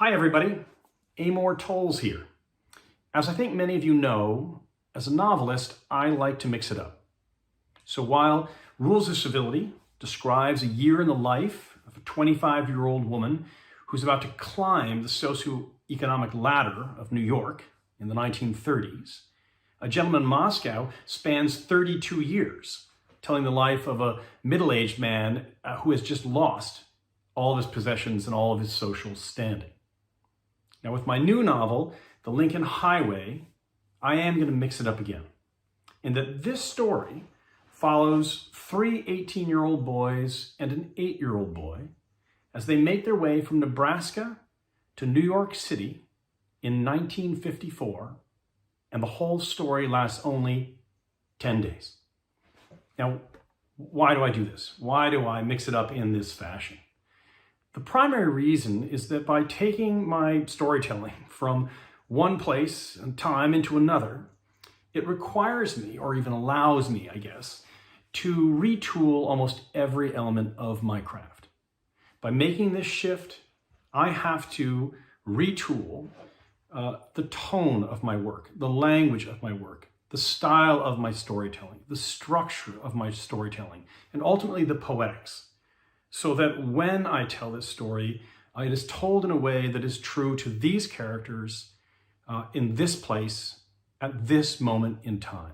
Hi everybody, Amora Toulza here. As I think many of you know, as a novelist, I like to mix it up. So while Rules of Civility describes a year in the life of a 25-year-old woman who's about to climb the socioeconomic ladder of New York in the 1930s, A Gentleman in Moscow spans 32 years, telling the life of a middle-aged man who has just lost all of his possessions and all of his social standing. Now, with my new novel, The Lincoln Highway, I am going to mix it up again, in that this story follows three 18-year-old boys and an 8-year-old boy as they make their way from Nebraska to New York City in 1954, and the whole story lasts only 10 days. Now, why do I do this? Why do I mix it up in this fashion? The primary reason is that by taking my storytelling from one place and time into another, it requires me, or even allows me, I guess, to retool almost every element of my craft. By making this shift, I have to retool the tone of my work, the language of my work, the style of my storytelling, the structure of my storytelling, and ultimately the poetics, so that when I tell this story, it is told in a way that is true to these characters in this place at this moment in time.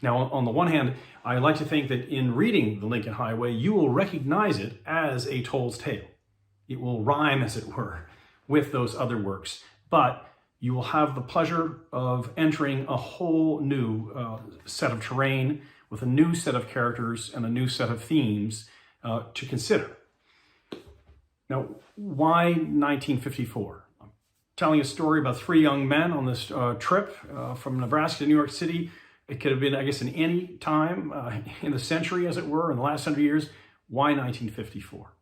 Now, on the one hand, I like to think that in reading The Lincoln Highway, you will recognize it as a Toulza tale. It will rhyme, as it were, with those other works, but you will have the pleasure of entering a whole new set of terrain with a new set of characters and a new set of themes to consider. Now, why 1954? I'm telling a story about three young men on this trip from Nebraska to New York City. It could have been, I guess, in any time in the century, as it were, in the last 100 years. Why 1954?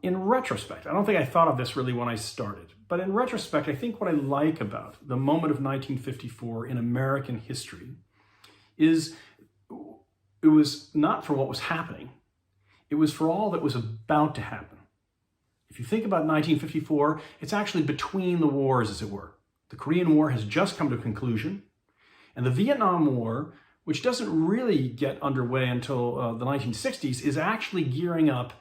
In retrospect, I don't think I thought of this really when I started, but in retrospect, I think what I like about the moment of 1954 in American history is it was not for what was happening. It was for all that was about to happen. If you think about 1954, it's actually between the wars, as it were. The Korean War has just come to a conclusion, and the Vietnam War, which doesn't really get underway until the 1960s, is actually gearing up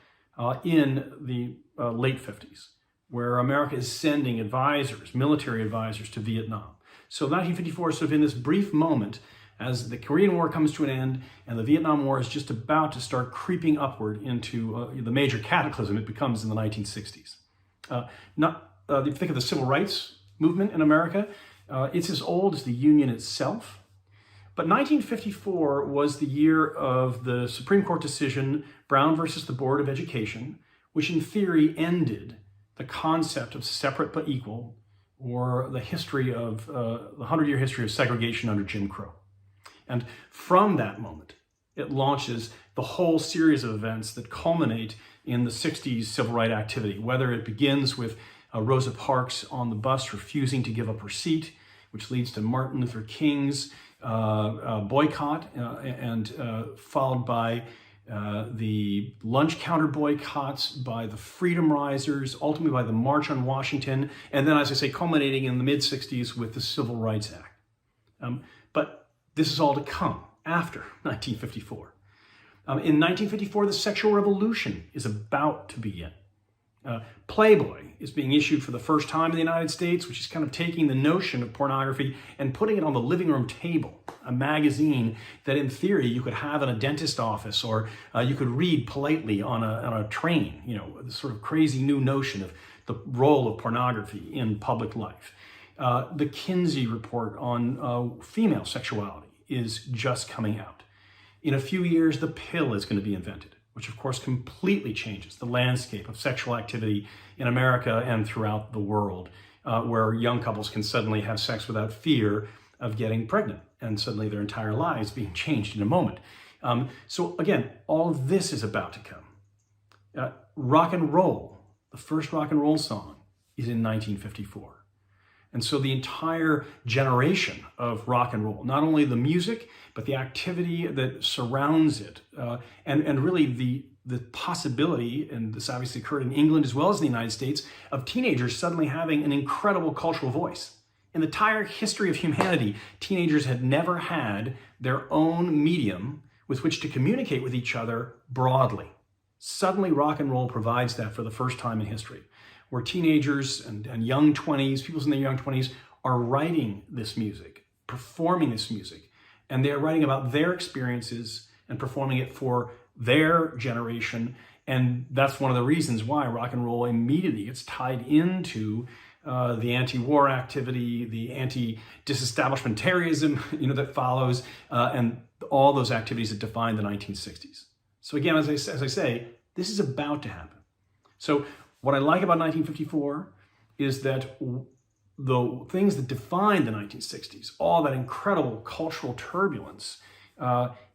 in the late 50s, where America is sending advisors, military advisors, to Vietnam. So 1954 is sort of in this brief moment as the Korean War comes to an end and the Vietnam War is just about to start creeping upward into the major cataclysm it becomes in the 1960s. If you think of the civil rights movement in America, it's as old as the Union itself. But 1954 was the year of the Supreme Court decision, Brown versus the Board of Education, which in theory ended the concept of separate but equal, or the history of the 100-year history of segregation under Jim Crow. And from that moment, it launches the whole series of events that culminate in the 60s civil rights activity, whether it begins with Rosa Parks on the bus refusing to give up her seat, which leads to Martin Luther King's boycott, and followed by the lunch counter boycotts, by the Freedom Risers, ultimately by the March on Washington, and then, as I say, culminating in the mid-60s with the Civil Rights Act. But this is all to come after 1954. In 1954, the sexual revolution is about to begin. Playboy is being issued for the first time in the United States, which is kind of taking the notion of pornography and putting it on the living room table, a magazine that in theory you could have in a dentist office, or you could read politely on a train, this sort of crazy new notion of the role of pornography in public life. The Kinsey report on female sexuality is just coming out. In a few years, the pill is going to be invented, which of course completely changes the landscape of sexual activity in America and throughout the world, where young couples can suddenly have sex without fear of getting pregnant, and suddenly their entire lives being changed in a moment. So again, all of this is about to come. Rock and roll, the first rock and roll song, is in 1954. And so the entire generation of rock and roll, not only the music, but the activity that surrounds it, and really the the possibility, and this obviously occurred in England as well as in the United States, of teenagers suddenly having an incredible cultural voice. In the entire history of humanity, teenagers had never had their own medium with which to communicate with each other broadly. Suddenly, rock and roll provides that for the first time in history, where teenagers and young 20s, people in their young 20s, are writing this music, performing this music, and they're writing about their experiences and performing it for their generation. And that's one of the reasons why rock and roll immediately gets tied into the anti-war activity, the anti-disestablishmentarianism, that follows, and all those activities that defined the 1960s. So again, as I say, this is about to happen. So what I like about 1954 is that the things that defined the 1960s, all that incredible cultural turbulence,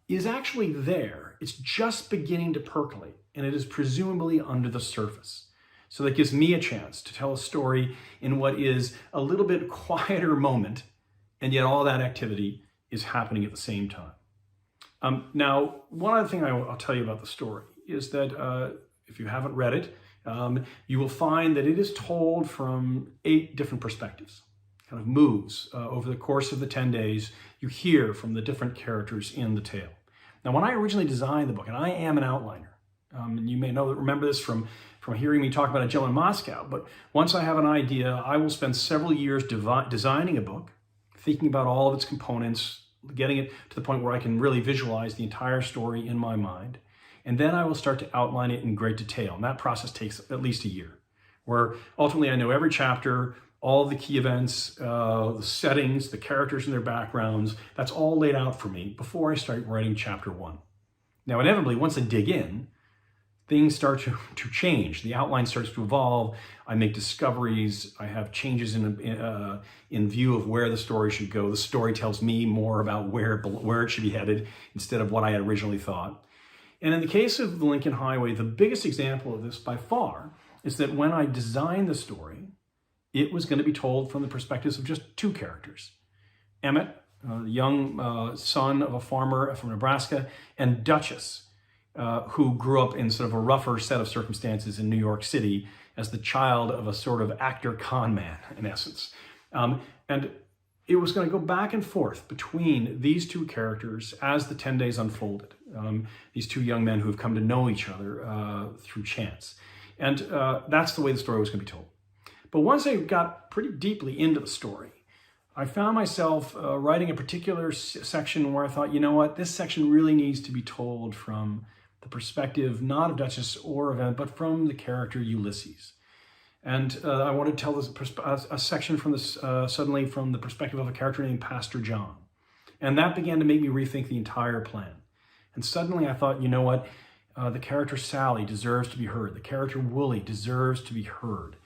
is actually there. It's just beginning to percolate, and it is presumably under the surface. So that gives me a chance to tell a story in what is a little bit quieter moment, and yet all that activity is happening at the same time. Now, one other thing I'll tell you about the story is that if you haven't read it, you will find that it is told from 8 different perspectives, kind of moves over the course of the 10 days. You hear from the different characters in the tale. Now, when I originally designed the book, and I am an outliner, and you may remember this from hearing me talk about a Jill in Moscow, but once I have an idea, I will spend several years designing a book, thinking about all of its components, getting it to the point where I can really visualize the entire story in my mind. And then I will start to outline it in great detail. And that process takes at least a year, where ultimately I know every chapter, all of the key events, the settings, the characters and their backgrounds. That's all laid out for me before I start writing chapter 1. Now, inevitably, once I dig in, things start to change. The outline starts to evolve. I make discoveries. I have changes in view of where the story should go. The story tells me more about where it should be headed instead of what I had originally thought. And in the case of the Lincoln Highway, the biggest example of this by far is that when I designed the story, it was going to be told from the perspectives of just 2 characters. Emmett, the young son of a farmer from Nebraska, and Duchess, who grew up in sort of a rougher set of circumstances in New York City as the child of a sort of actor con man, in essence. And it was going to go back and forth between these 2 characters as the 10 days unfolded. These 2 young men who have come to know each other through chance. And that's the way the story was going to be told. But once I got pretty deeply into the story, I found myself writing a particular section where I thought, you know what, this section really needs to be told from the perspective not of Duchess or of Emmett, but from the character Ulysses. And I wanted to tell a section from this suddenly from the perspective of a character named Pastor John. And that began to make me rethink the entire plan. And suddenly I thought, you know what, the character Sally deserves to be heard. The character Woolley deserves to be heard.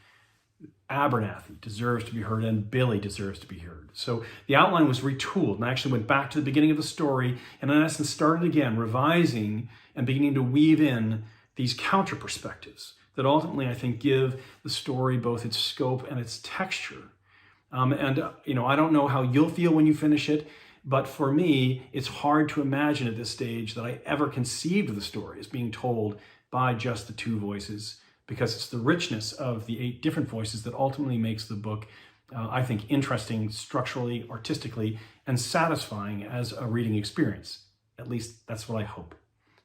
Abernathy deserves to be heard, and Billy deserves to be heard. So the outline was retooled, and I actually went back to the beginning of the story, and in essence started again, revising and beginning to weave in these counter perspectives that ultimately I think give the story both its scope and its texture. I don't know how you'll feel when you finish it, but for me, it's hard to imagine at this stage that I ever conceived of the story as being told by just the 2 voices, because it's the richness of the 8 different voices that ultimately makes the book, I think, interesting structurally, artistically, and satisfying as a reading experience. At least that's what I hope.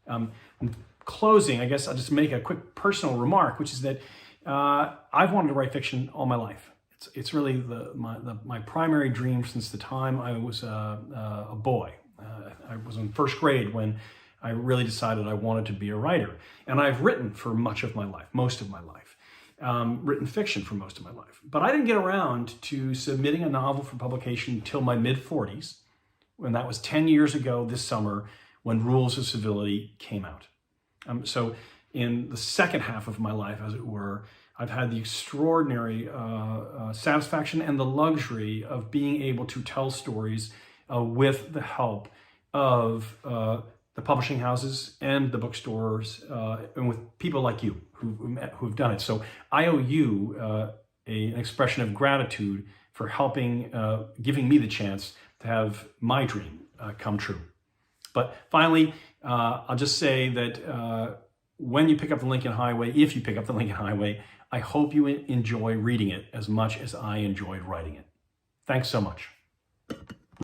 In closing, I guess I'll just make a quick personal remark, which is that I've wanted to write fiction all my life. It's really my primary dream since the time I was a boy. I was in 1st grade when I really decided I wanted to be a writer. And I've written for much of my life, most of my life, written fiction for most of my life. But I didn't get around to submitting a novel for publication until my mid-40s, when that was 10 years ago this summer, when Rules of Civility came out. So in the second half of my life, as it were, I've had the extraordinary satisfaction and the luxury of being able to tell stories with the help of the publishing houses and the bookstores, and with people like you who've done it. So I owe you an expression of gratitude for helping, giving me the chance to have my dream come true. But finally, I'll just say that when you pick up the Lincoln Highway, if you pick up the Lincoln Highway, I hope you enjoy reading it as much as I enjoyed writing it. Thanks so much.